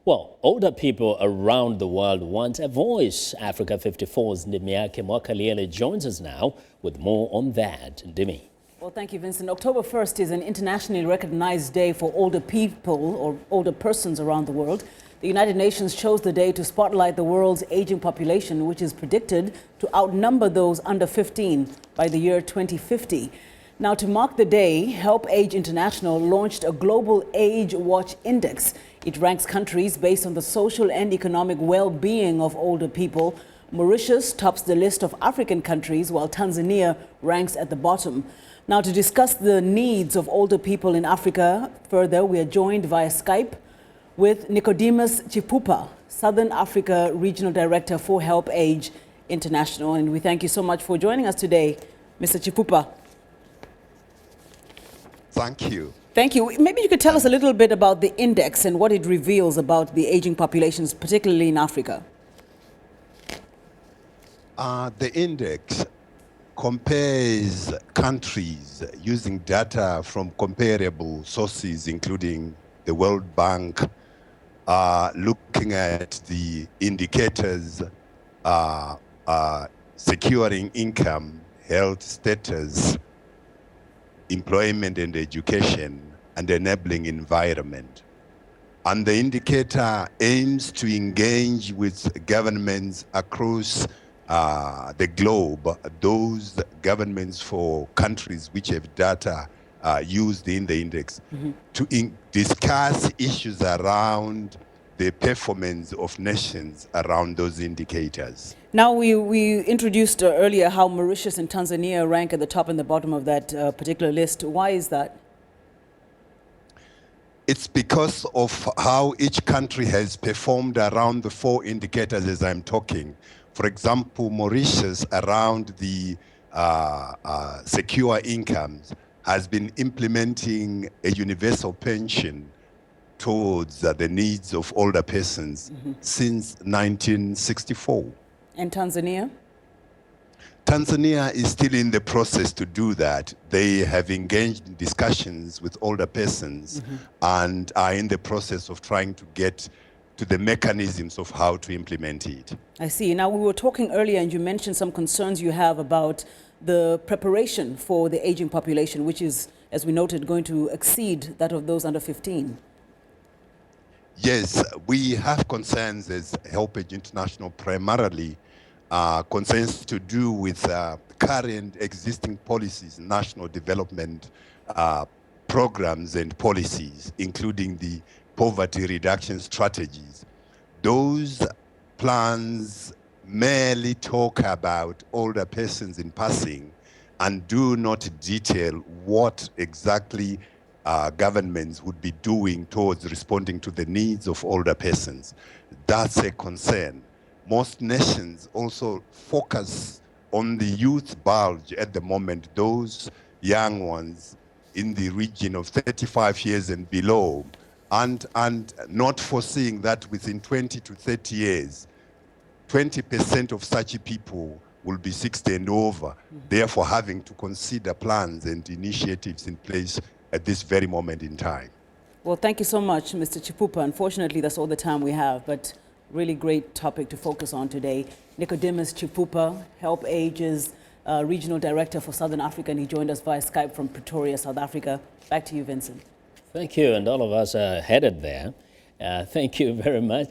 Well, older people around the world want a voice. Africa 54's Ndimiake Mwakaliele joins us now with more on that. Ndimi. Well, thank you, Vincent. October 1st is an internationally recognized day for older people or older persons around the world. The United Nations chose the day to spotlight the world's aging population, which is predicted to outnumber those under 15 by the year 2050. Now, to mark the day, Help Age International launched a global age watch index. It ranks countries based on the social and economic well-being of older people. Mauritius tops the list of African countries, while Tanzania ranks at the bottom. Now, to discuss the needs of older people in Africa further, we are joined via Skype with Nicodemus Chipupa, Southern Africa Regional Director for Help Age International. And we thank you so much for joining us today, Mr. Chipupa. Thank you. Thank you. Maybe you could tell us a little bit about the index and what it reveals about the aging populations, particularly in Africa. The index compares countries using data from comparable sources, including the World Bank, looking at the indicators securing income, health status, employment and education, and enabling environment. And the indicator aims to engage with governments across the globe, those governments for countries which have data used in the index, to discuss issues around the performance of nations around those indicators. Now, we introduced earlier how Mauritius and Tanzania rank at the top and the bottom of that particular list. Why is that? It's because of how each country has performed around the four indicators as I'm talking. For example, Mauritius, around the secure incomes, has been implementing a universal pension towards the needs of older persons since 1964. And Tanzania? Tanzania is still in the process to do that. They have engaged in discussions with older persons and are in the process of trying to get to the mechanisms of how to implement it. I see. Now, we were talking earlier and you mentioned some concerns you have about the preparation for the aging population, which is, as we noted, going to exceed that of those under 15. Yes, we have concerns as Help Age International, primarily concerns to do with current existing policies, national development programs and policies, including the poverty reduction strategies. Those plans merely talk about older persons in passing and do not detail what exactly governments would be doing towards responding to the needs of older persons. That's a concern. Most nations also focus on the youth bulge at the moment, those young ones in the region of 35 years and below, and not foreseeing that within 20 to 30 years, 20% of such people will be 60 and over, therefore having to consider plans and initiatives in place at this very moment in time. Well, thank you so much, Mr. Chipupa. Unfortunately, that's all the time we have, but really great topic to focus on today. Nicodemus Chipupa, Help Age's Regional Director for Southern Africa, and he joined us via Skype from Pretoria, South Africa. Back to you, Vincent. Thank you, and all of us are headed there. Thank you very much.